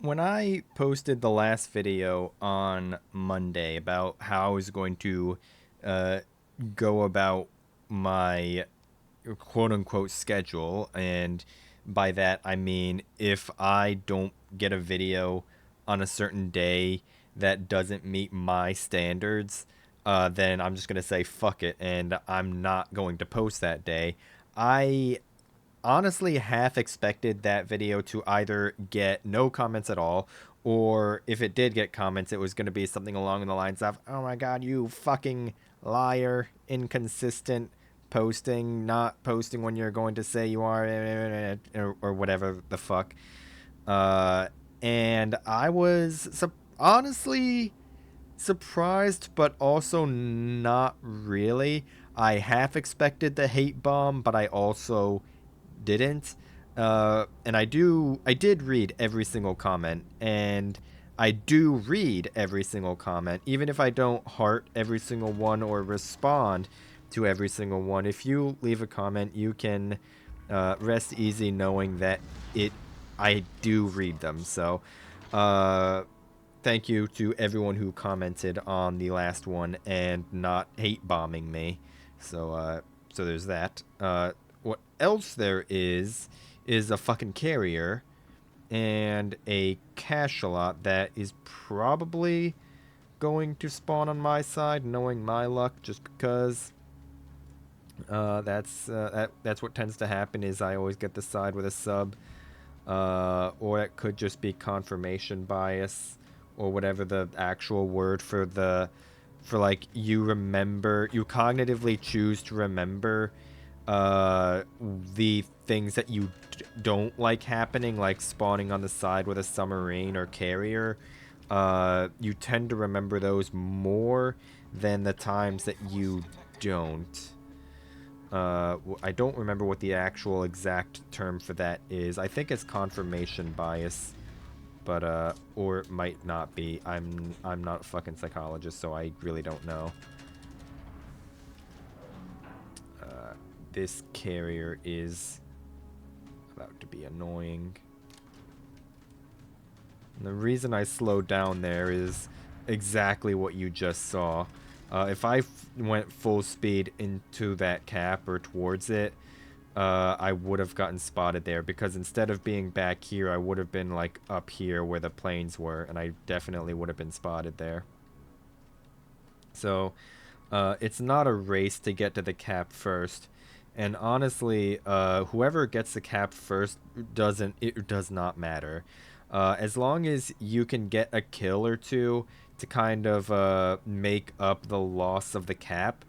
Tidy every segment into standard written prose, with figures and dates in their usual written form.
When I posted the last video on Monday about how I was going to uh, go about my quote unquote schedule, and by that I mean if I don't get a video on a certain day that doesn't meet my standards, then I'm just going to say fuck it and I'm not going to post that day. I honestly half expected that video to either get no comments at all, or if it did get comments, it was going to be something along the lines of, oh my god, you fucking liar, inconsistent posting, not posting when you're going to say you are, or whatever the fuck. Uh, and I was honestly surprised, but also not really. I half expected the hate bomb, but I also didn't. And I did read every single comment, and I do read every single comment, even if I don't heart every single one or respond to every single one. If you leave a comment, you can rest easy knowing that it I do read them. So, uh, thank you to everyone who commented on the last one and not hate bombing me. So there's that. What else there is a fucking carrier and a cachalot that is probably going to spawn on my side, knowing my luck, just because that's what tends to happen. Is I always get the side with a sub, or it could just be confirmation bias, or whatever the actual word for like you cognitively choose to remember the things that you don't like happening, like spawning on the side with a submarine or carrier. You tend to remember those more than the times that you don't. I don't remember what the actual exact term for that is. I think it's confirmation bias, but or it might not be. I'm not a fucking psychologist, so I really don't know. This carrier is about to be annoying. And the reason I slowed down there is exactly what you just saw. If I went full speed into that cap or towards it, I would have gotten spotted there, because instead of being back here, I would have been like up here where the planes were, and I definitely would have been spotted there. So it's not a race to get to the cap first. And honestly, whoever gets the cap first does not matter. As long as you can get a kill or two to kind of make up the loss of the cap,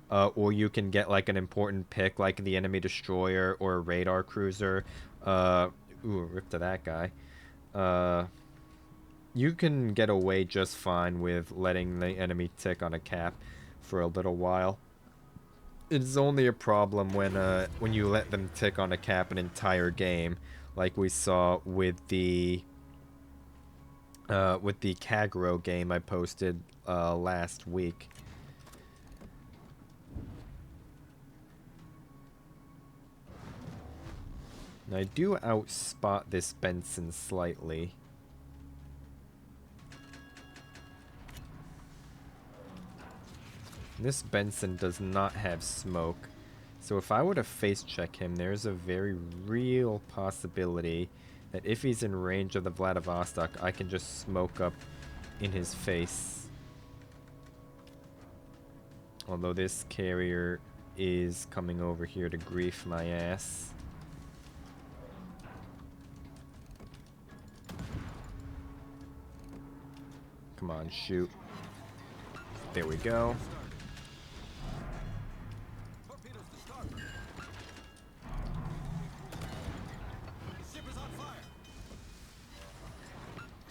or you can get like an important pick like the enemy destroyer or a radar cruiser. Rip to that guy. You can get away just fine with letting the enemy tick on a cap for a little while. It's only a problem when you let them tick on a cap an entire game, like we saw with the Kagro game I posted last week. And I do outspot this Benson slightly. This Benson does not have smoke, so if I were to face check him, there's a very real possibility that if he's in range of the Vladivostok, I can just smoke up in his face. Although this carrier is coming over here to grief my ass. Come on, shoot. There we go.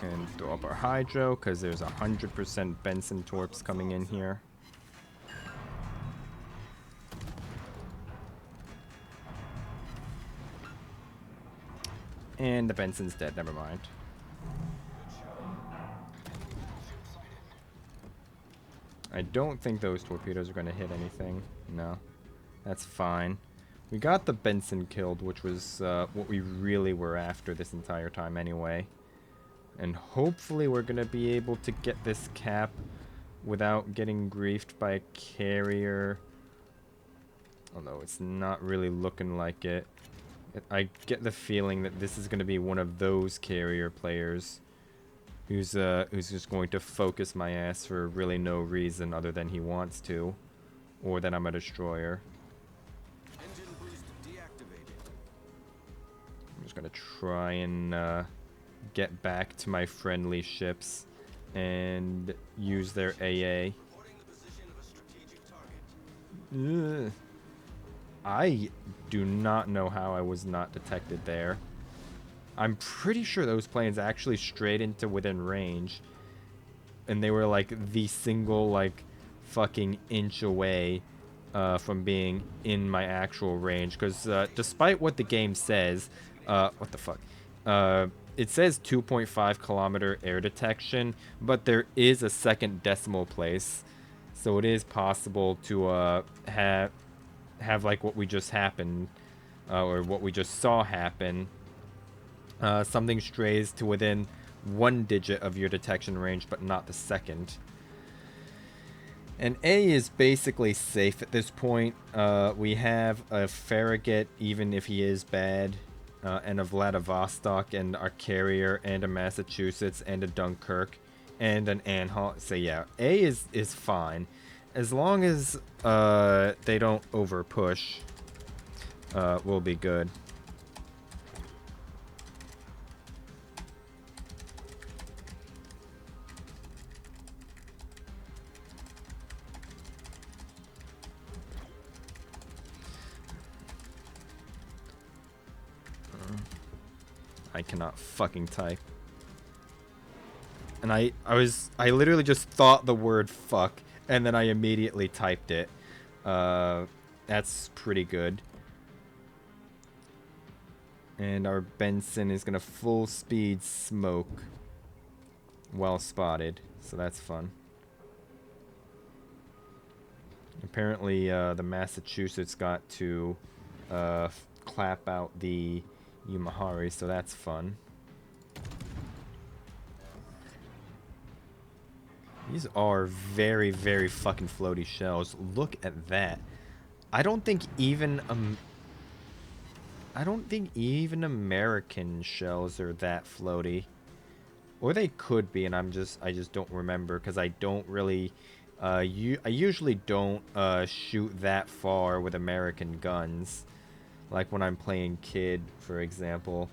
And throw up our hydro, because there's 100% Benson torps coming in here. And the Benson's dead, never mind. I don't think those torpedoes are going to hit anything. No, that's fine. We got the Benson killed, which was what we really were after this entire time anyway. And hopefully we're going to be able to get this cap without getting griefed by a carrier. Although it's not really looking like it. I get the feeling that this is going to be one of those carrier players who's just going to focus my ass for really no reason other than he wants to, or that I'm a destroyer. Engine boost deactivated. I'm just going to try and get back to my friendly ships and use their AA. Reporting the position of a strategic target. Ugh. I do not know how I was not detected there. I'm pretty sure those planes actually strayed into within range. And they were like the single like fucking inch away from being in my actual range. Because despite what the game says, what the fuck? It says 2.5 kilometer air detection, but there is a second decimal place. So it is possible to have like what we just happened, or what we just saw happen. Something strays to within 1 digit of your detection range, but not the second. And A is basically safe at this point. We have a Farragut, even if he is bad, and a Vladivostok, and our carrier, and a Massachusetts, and a Dunkirk, and an Anhalt. So yeah, A is fine. As long as they don't over push, we'll be good. I cannot fucking type. And I literally just thought the word fuck, and then I immediately typed it. That's pretty good. And our Benson is gonna full speed smoke. Well spotted, so that's fun. Apparently, the Massachusetts got to clap out the Yumahari, so that's fun. These are very, very fucking floaty shells. Look at that. I don't think even American shells are that floaty. Or they could be, and I just don't remember, because I don't really I usually don't shoot that far with American guns. Like when I'm playing Kid, for example,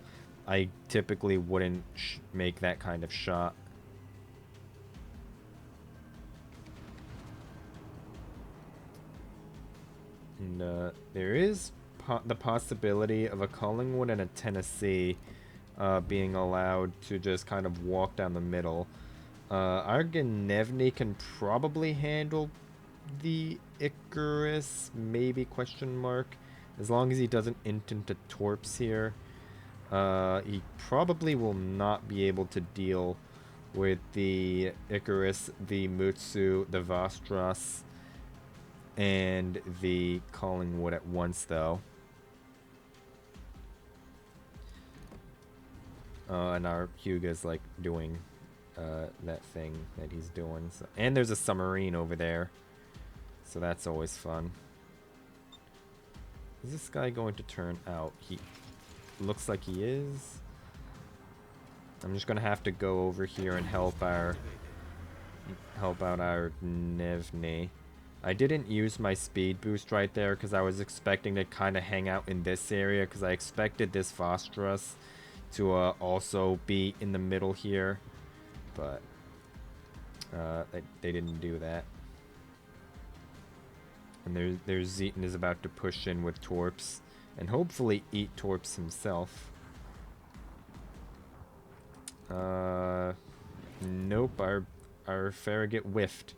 I typically wouldn't make that kind of shot. And there is the possibility of a Collingwood and a Tennessee being allowed to just kind of walk down the middle. Our Gnevny can probably handle the Icarus, maybe, question mark. As long as he doesn't int into torps here. He probably will not be able to deal with the Icarus, the Mutsu, the Vastras, and the Collingwood at once, though. And our Hyuga's like doing that thing that he's doing. So, and there's a submarine over there, so that's always fun. Is this guy going to turn out? He looks like he is. I'm just gonna have to go over here and help out our Gnevny. I didn't use my speed boost right there because I was expecting to kind of hang out in this area, because I expected this Vastras to also be in the middle here, but they didn't do that. And there's Zeton is about to push in with Torps and hopefully eat Torps himself. Nope, our Farragut whiffed.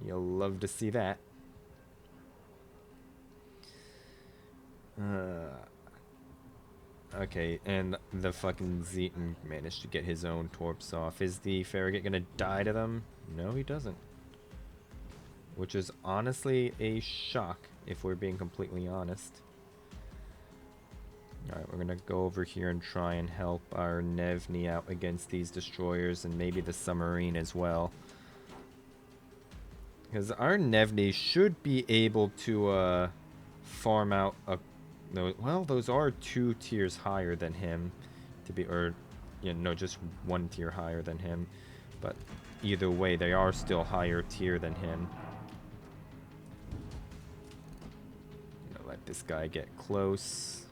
You'll love to see that. Okay, and the fucking Zeton managed to get his own Torps off. Is the Farragut gonna die to them? No, he doesn't. Which is honestly a shock, if we're being completely honest. Alright, we're gonna go over here and try and help our Nevni out against these destroyers and maybe the submarine as well. Because our Nevni should be able to farm out a... No, well, those are 2 tiers higher than him. To be, or, you know, just 1 tier higher than him. But either way, they are still higher tier than him. Gonna let this guy get close.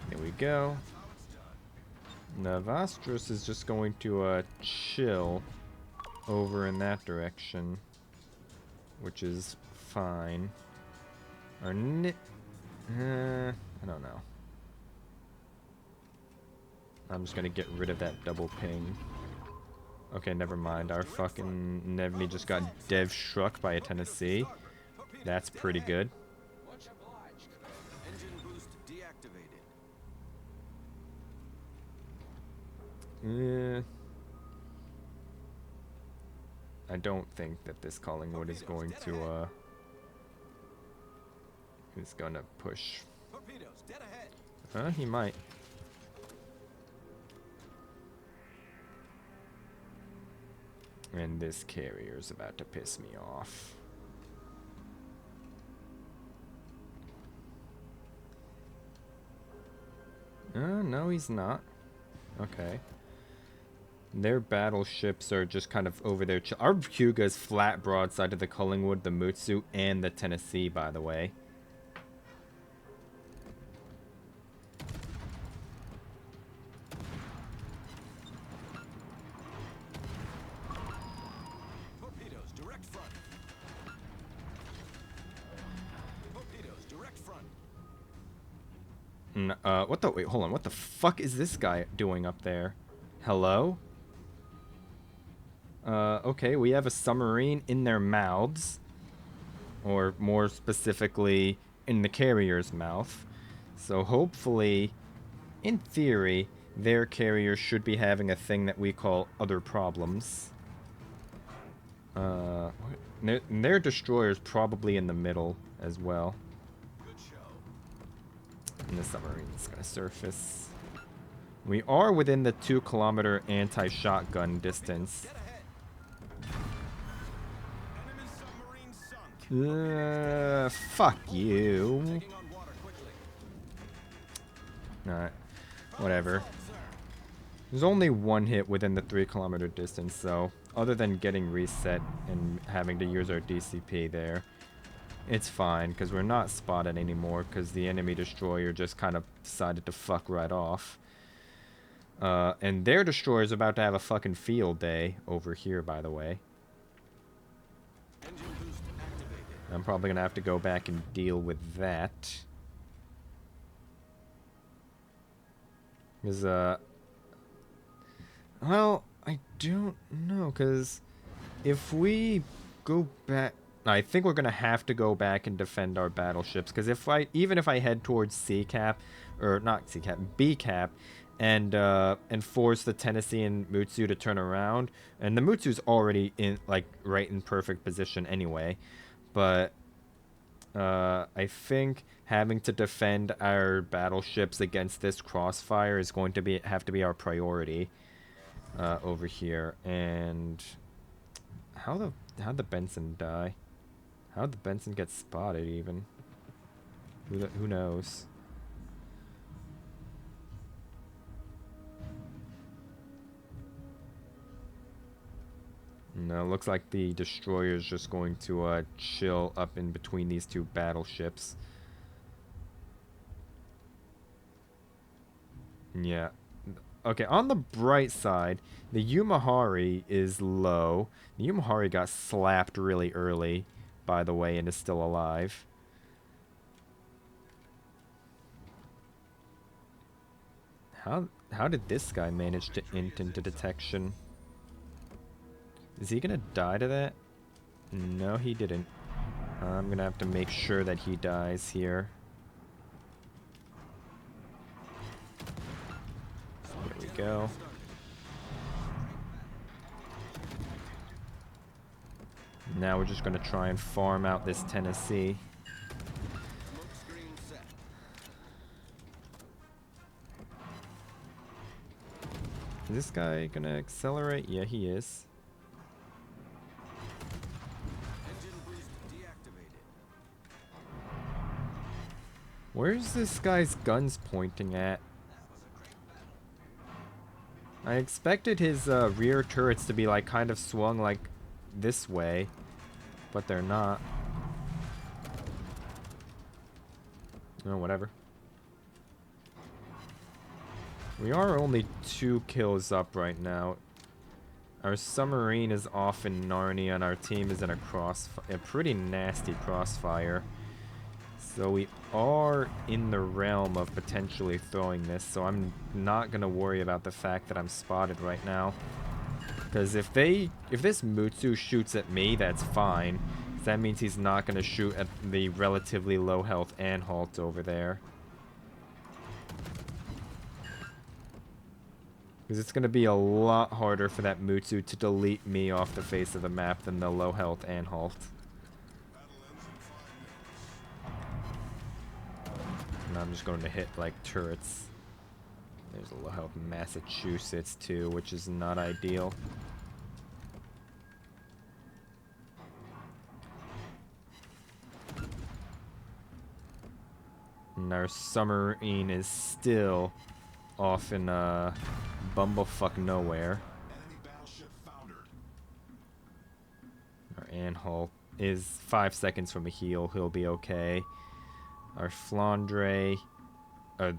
There we go. Navastros is just going to chill over in that direction, which is fine. Our I don't know. I'm just gonna get rid of that double ping. Okay, never mind. Our fucking Nevni just got dev struck by a Tennessee. That's pretty good. Engine boost deactivated. I don't think that this Collingwood is going to is gonna push. Torpedoes dead ahead. He might. And this carrier's about to piss me off. No, he's not. Okay. Their battleships are just kind of over there. Our Hyuga is flat broadside to the Collingwood, the Mutsu, and the Tennessee, by the way. Torpedoes direct front. Torpedoes direct front. What the? Wait, hold on. What the fuck is this guy doing up there? Hello? Okay, we have a submarine in their mouths. Or more specifically, in the carrier's mouth. So hopefully, in theory, their carrier should be having a thing that we call other problems. Their destroyer's probably in the middle as well. Good show. And the submarine's gonna surface. We are within the 2-kilometer anti-shotgun distance. Dead ahead. Enemy submarine sunk. Fuck you. Taking on water quickly. Alright, whatever. There's only 1 hit within the 3-kilometer distance, so other than getting reset and having to use our DCP there, it's fine, because we're not spotted anymore, because the enemy destroyer just kind of decided to fuck right off. And their destroyer's about to have a fucking field day over here, by the way. Engine boost activated. I'm probably gonna have to go back and deal with that. Because, well, I don't know, because if we go back... I think we're gonna have to go back and defend our battleships, because even if I head towards C-Cap, or not C-Cap, B-Cap, and force the Tennessee and Mutsu to turn around, and the Mutsu's already in, like, right in perfect position anyway, but I think having to defend our battleships against this crossfire is going to have to be our priority over here. And how'd the Benson die? How'd the Benson get spotted even? Who knows? No, looks like the destroyer is just going to chill up in between these 2 battleships. Yeah. Okay, on the bright side, the Yumahari is low. The Yumahari got slapped really early, by the way, and is still alive. How did this guy manage to int into detection? Is he gonna die to that? No, he didn't. I'm gonna have to make sure that he dies here. There we go. Now we're just gonna try and farm out this Tennessee. Smoke screen set. Is this guy gonna accelerate? Yeah, he is. Engine boost deactivated. Where's this guy's guns pointing at? I expected his rear turrets to be like kind of swung like this way, but they're not. Oh, whatever. We are only 2 kills up right now. Our submarine is off in Narnia and our team is in a pretty nasty crossfire. So we are in the realm of potentially throwing this, so I'm not gonna worry about the fact that I'm spotted right now. Because if this Mutsu shoots at me, that's fine. That means he's not gonna shoot at the relatively low health Anhalt over there. Because it's gonna be a lot harder for that Mutsu to delete me off the face of the map than the low health Anhalt. And I'm just going to hit like turrets. There's a low health Massachusetts too, which is not ideal. And our submarine is still off in bumblefuck nowhere. Enemy battleship foundered. Our Anhalt is 5 seconds from a heal. He'll be okay. Our Flandre, their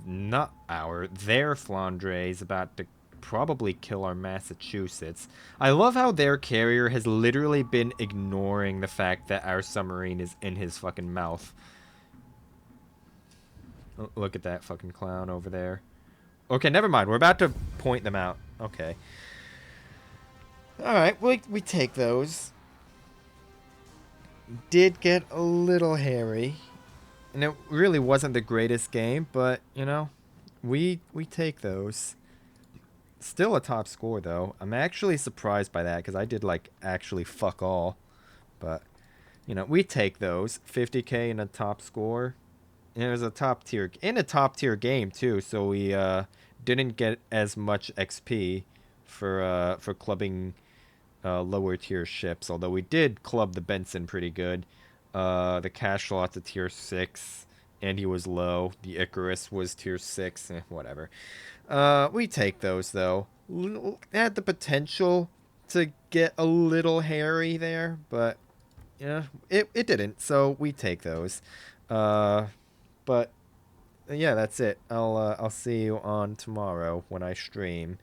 Flandre is about to probably kill our Massachusetts. I love how their carrier has literally been ignoring the fact that our submarine is in his fucking mouth. Look at that fucking clown over there. Okay, never mind. We're about to point them out. Okay. Alright, we take those. Did get a little hairy. And it really wasn't the greatest game, but, you know, we take those. Still a top score, though. I'm actually surprised by that, because I did, like, actually fuck all. But, you know, we take those. 50k in a top score. And it was a top tier game, too, so we didn't get as much XP for clubbing lower tier ships, although we did club the Benson pretty good. The Cachalot's a tier 6, and he was low. The Icarus was tier 6, whatever. We take those, though. Had the potential to get a little hairy there, but yeah, it didn't, so we take those. But yeah, that's it. I'll see you on tomorrow when I stream.